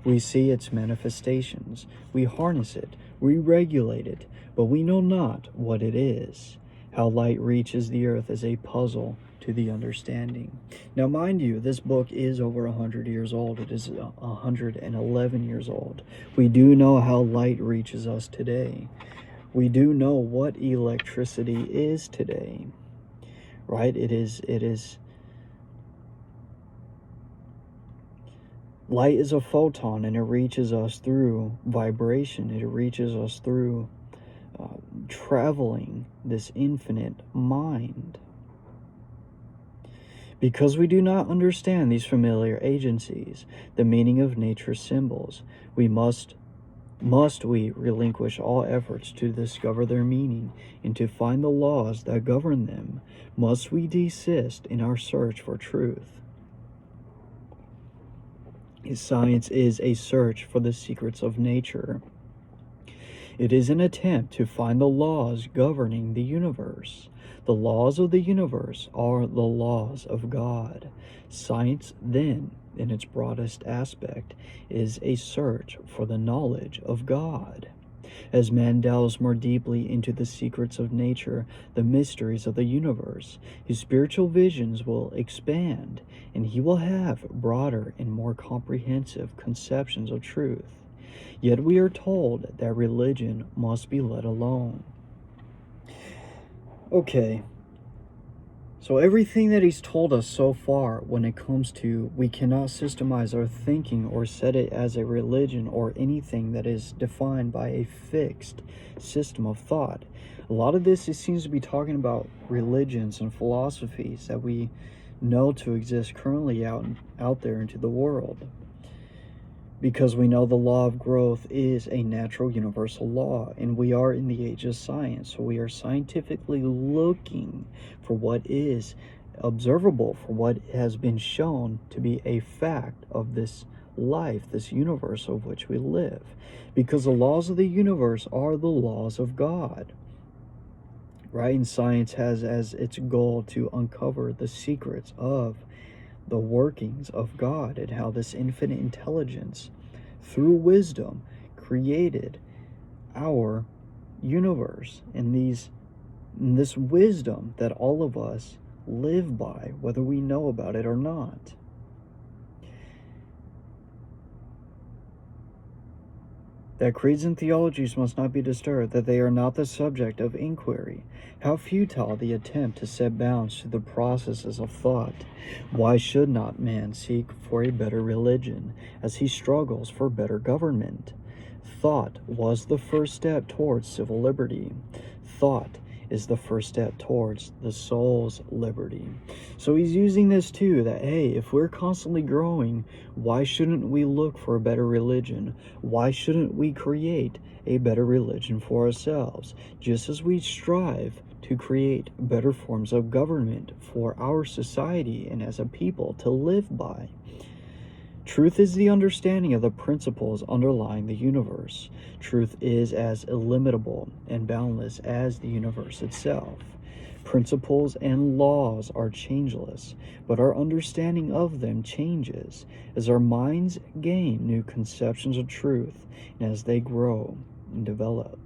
We see its manifestations. We harness it. We regulate it. But we know not what it is. How light reaches the earth is a puzzle to the understanding. Now, mind you, this book is over 100 years old. It is 111 years old. We do know how light reaches us today. We do know what electricity is today, right? It is light is a photon, and it reaches us through vibration. It reaches us through traveling this infinite mind. Because we do not understand these familiar agencies, the meaning of nature's symbols, we must we relinquish all efforts to discover their meaning and to find the laws that govern them? Must we desist in our search for truth? Science is a search for the secrets of nature. It is an attempt to find the laws governing the universe. The laws of the universe are the laws of God. Science, then, in its broadest aspect, is a search for the knowledge of God. As man delves more deeply into the secrets of nature, the mysteries of the universe, his spiritual visions will expand, and he will have broader and more comprehensive conceptions of truth. Yet we are told that religion must be let alone. Okay, so everything that he's told us so far when it comes to we cannot systemize our thinking or set it as a religion or anything that is defined by a fixed system of thought. A lot of this, it seems to be talking about religions and philosophies that we know to exist currently out there into the world. Because we know the law of growth is a natural universal law, and we are in the age of science, so we are scientifically looking for what is observable, for what has been shown to be a fact of this life, this universe of which we live. Because the laws of the universe are the laws of God, right? And science has as its goal to uncover the secrets of the workings of God and how this infinite intelligence, through wisdom, created our universe, and this wisdom that all of us live by, whether we know about it or not. That creeds and theologies must not be disturbed, that they are not the subject of inquiry. How futile the attempt to set bounds to the processes of thought. Why should not man seek for a better religion, as he struggles for better government? Thought was the first step towards civil liberty. Thought is the first step towards the soul's liberty. So he's using this too, that, hey, if we're constantly growing, why shouldn't we look for a better religion? Why shouldn't we create a better religion for ourselves? Just as we strive to create better forms of government for our society and as a people to live by. Truth is the understanding of the principles underlying the universe. Truth is as illimitable and boundless as the universe itself. Principles and laws are changeless, but our understanding of them changes as our minds gain new conceptions of truth and as they grow and develop.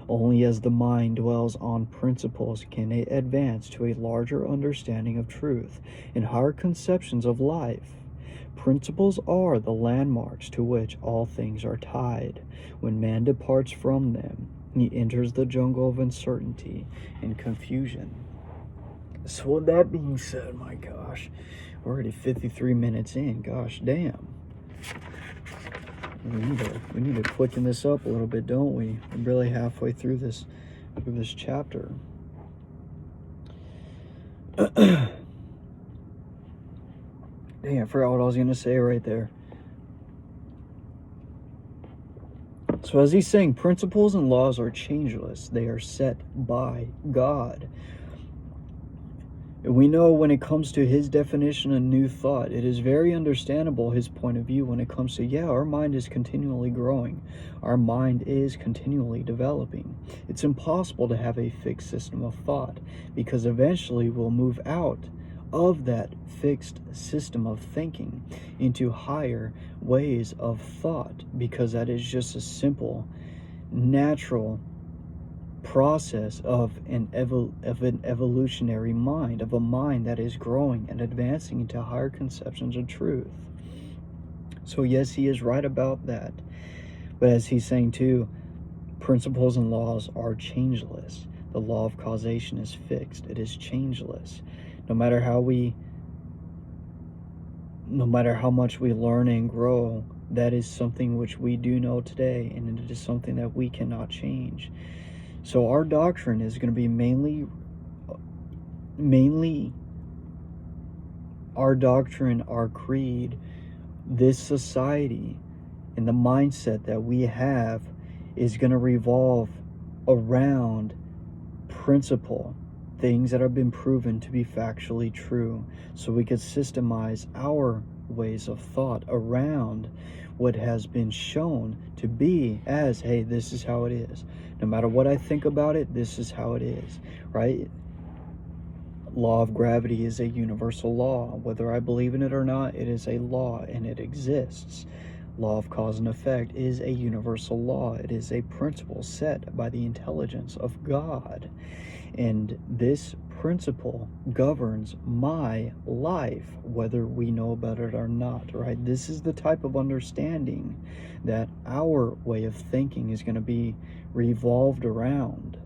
Only as the mind dwells on principles can it advance to a larger understanding of truth and higher conceptions of life. Principles are the landmarks to which all things are tied. When man departs from them, he enters the jungle of uncertainty and confusion. So with that being said, my gosh, we're already 53 minutes in. Gosh damn. We need to quicken this up a little bit, don't we? We're barely halfway through this chapter. Dang, I forgot what I was going to say right there. So as he's saying, principles and laws are changeless. They are set by God. And we know when it comes to his definition of new thought, it is very understandable his point of view when it comes to, our mind is continually growing. Our mind is continually developing. It's impossible to have a fixed system of thought because eventually we'll move out of that fixed system of thinking into higher ways of thought, because that is just a simple, natural process of an evolutionary mind, of a mind that is growing and advancing into higher conceptions of truth. So yes, he is right about that. But as he's saying too, principles and laws are changeless. The law of causation is fixed. It is changeless. No matter how much we learn and grow, that is something which we do know today, and it is something that we cannot change. So our doctrine is going to be mainly our doctrine, our creed, this society, and the mindset that we have is going to revolve around principle, things that have been proven to be factually true, so we could systemize our ways of thought around what has been shown to be as, hey, this is how it is. No matter what I think about it, this is how it is, right? Law of gravity is a universal law. Whether I believe in it or not, it is a law and it exists. Law of cause and effect is a universal law. It is a principle set by the intelligence of God. And this principle governs my life, whether we know about it or not, right? This is the type of understanding that our way of thinking is going to be revolved around.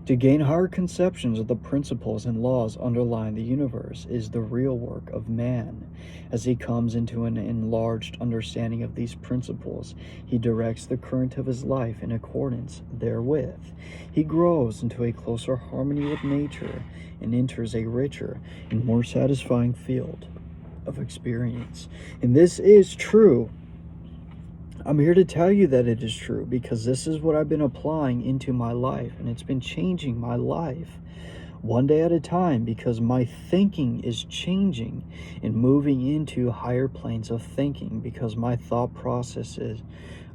To gain higher conceptions of the principles and laws underlying the universe is the real work of man. As he comes into an enlarged understanding of these principles, he directs the current of his life in accordance therewith. He grows into a closer harmony with nature and enters a richer and more satisfying field of experience. And this is true. I'm here to tell you that it is true, because this is what I've been applying into my life, and it's been changing my life one day at a time, because my thinking is changing and moving into higher planes of thinking, because my thought processes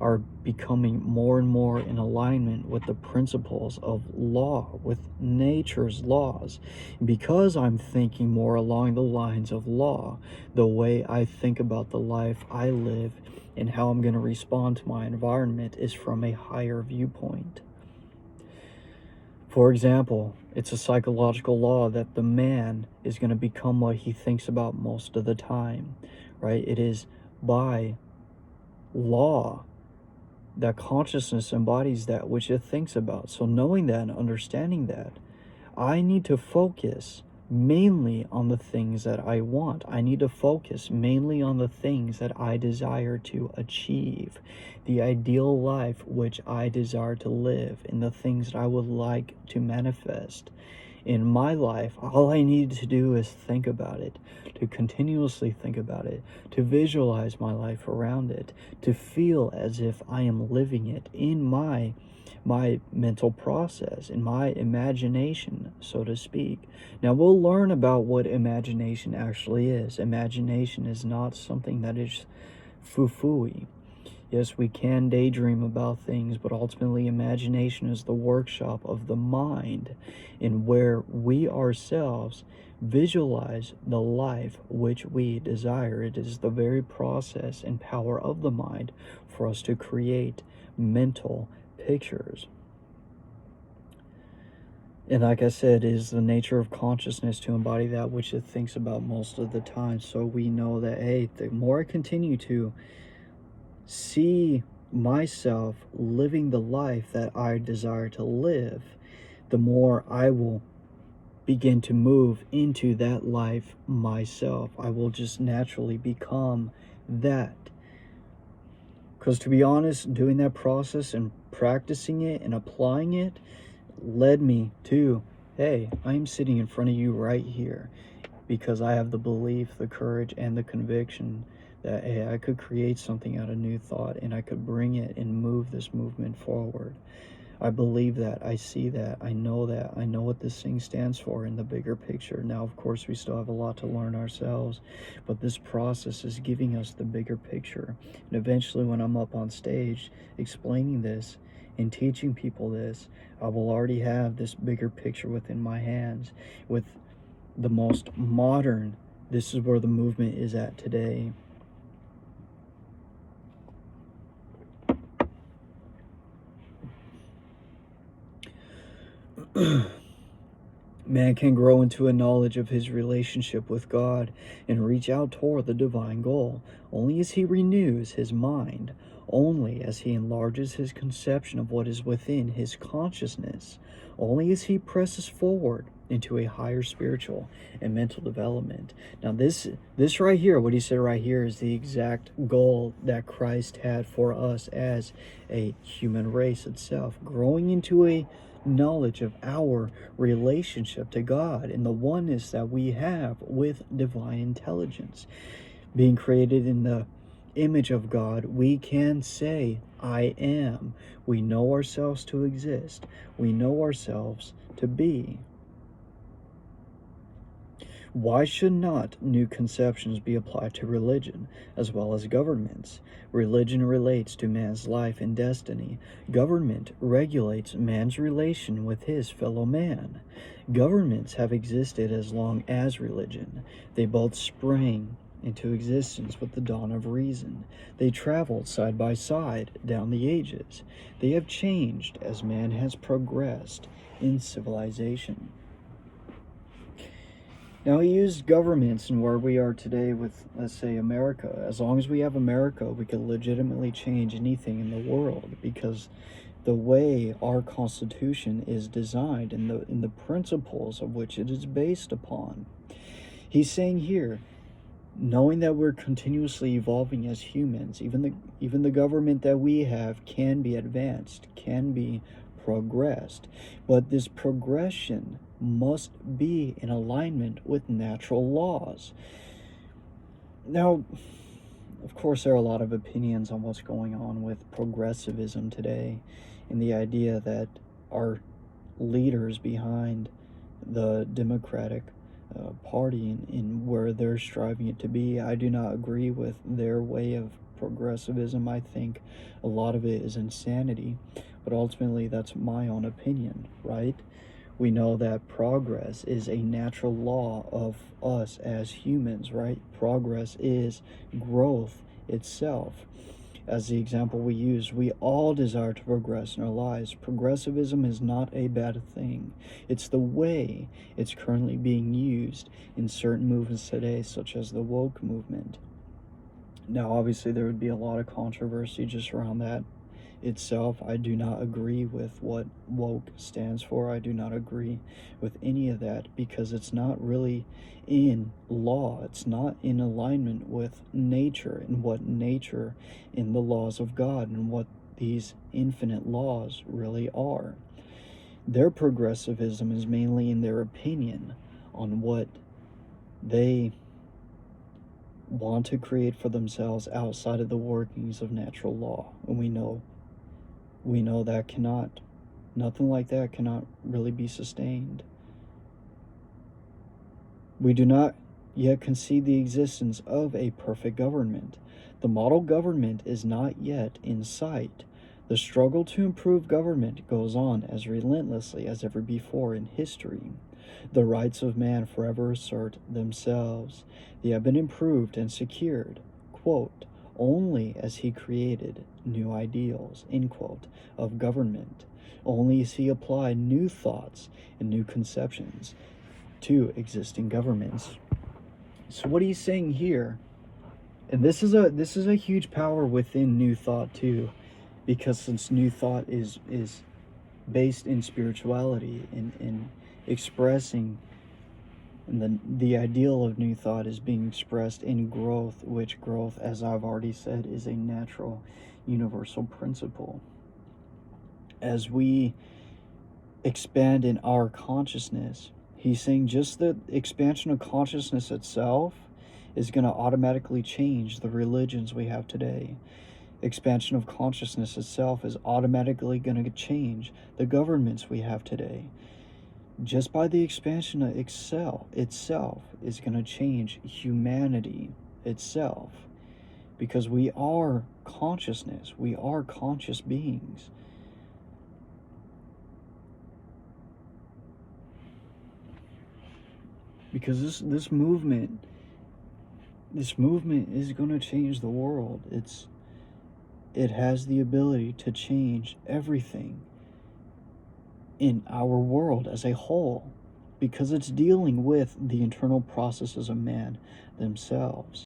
are becoming more and more in alignment with the principles of law, with nature's laws. Because I'm thinking more along the lines of law, the way I think about the life I live and how I'm going to respond to my environment is from a higher viewpoint. For example, it's a psychological law that the man is going to become what he thinks about most of the time, right? It is by law that consciousness embodies that which it thinks about. So knowing that and understanding that, I need to focus mainly on the things that I want. I need to focus mainly on the things that I desire to achieve, the ideal life which I desire to live, and the things that I would like to manifest in my life. All I need to do is think about it, to continuously think about it, to visualize my life around it, to feel as if I am living it in my mental process, in my imagination, so to speak. Now we'll learn about what imagination actually is. Imagination is not something that is foo-fooey. Yes, we can daydream about things, but ultimately imagination is the workshop of the mind, in where we ourselves visualize the life which we desire. It is the very process and power of the mind for us to create mental pictures. And like I said, it is the nature of consciousness to embody that which it thinks about most of the time. So we know that, hey, the more I continue to see myself living the life that I desire to live, the more I will begin to move into that life myself. I will just naturally become that. Because to be honest, doing that process and practicing it and applying it led me to, hey, I'm sitting in front of you right here, because I have the belief, the courage, and the conviction that, hey, I could create something out of new thought, and I could bring it and move this movement forward. I believe that, I see that, I know what this thing stands for in the bigger picture. Now, of course, we still have a lot to learn ourselves, but this process is giving us the bigger picture. And eventually, when I'm up on stage explaining this and teaching people this, I will already have this bigger picture within my hands with the most modern. This is where the movement is at today. Man can grow into a knowledge of his relationship with God and reach out toward the divine goal only as he renews his mind, only as he enlarges his conception of what is within his consciousness, only as he presses forward into a higher spiritual and mental development. Now this right here, what he said right here, is the exact goal that Christ had for us as a human race itself, growing into a knowledge of our relationship to God and the oneness that we have with divine intelligence. Being created in the image of God, we can say, I am. We know ourselves to exist. We know ourselves to be. Why should not new conceptions be applied to religion as well as governments? Religion relates to man's life and destiny. Government regulates man's relation with his fellow man. Governments have existed as long as religion. They both sprang into existence with the dawn of reason. They traveled side by side down the ages. They have changed as man has progressed in civilization. Now, he used governments and where we are today with, let's say, America. As long as we have America, we can legitimately change anything in the world, because the way our Constitution is designed and the principles of which it is based upon. He's saying here, knowing that we're continuously evolving as humans, even the government that we have can be advanced, can be progressed, but this progression must be in alignment with natural laws. Now, of course, there are a lot of opinions on what's going on with progressivism today, and the idea that our leaders behind the Democratic Party in where they're striving it to be, I do not agree with their way of progressivism. I think a lot of it is insanity, but ultimately that's my own opinion, right? We know that progress is a natural law of us as humans, right? Progress is growth itself. As the example we use, we all desire to progress in our lives. Progressivism is not a bad thing. It's the way it's currently being used in certain movements today, such as the woke movement. Now, obviously, there would be a lot of controversy just around that itself. I do not agree with what woke stands for. I do not agree with any of that, because it's not really in law. It's not in alignment with nature and what nature in the laws of God and what these infinite laws really are. Their progressivism is mainly in their opinion on what they want to create for themselves outside of the workings of natural law. And we know that nothing like that cannot really be sustained. We do not yet concede the existence of a perfect government. The model government is not yet in sight. The struggle to improve government goes on as relentlessly as ever before in history. The rights of man forever assert themselves. They have been improved and secured, quote, only as he created new ideals, end quote, of government, only as he applied new thoughts and new conceptions to existing governments. So what he's saying here, and this is a huge power within New Thought too, because since New Thought is based in spirituality, in expressing, and the ideal of New Thought is being expressed in growth, which growth, as I've already said, is a natural universal principle. As we expand in our consciousness, he's saying just the expansion of consciousness itself is going to automatically change the religions we have today. Expansion of consciousness itself is automatically going to change the governments we have today. Just by the expansion of itself is going to change humanity itself, because we are consciousness, we are conscious beings. Because this movement is going to change the world. It has the ability to change everything in our world as a whole, because it's dealing with the internal processes of man themselves.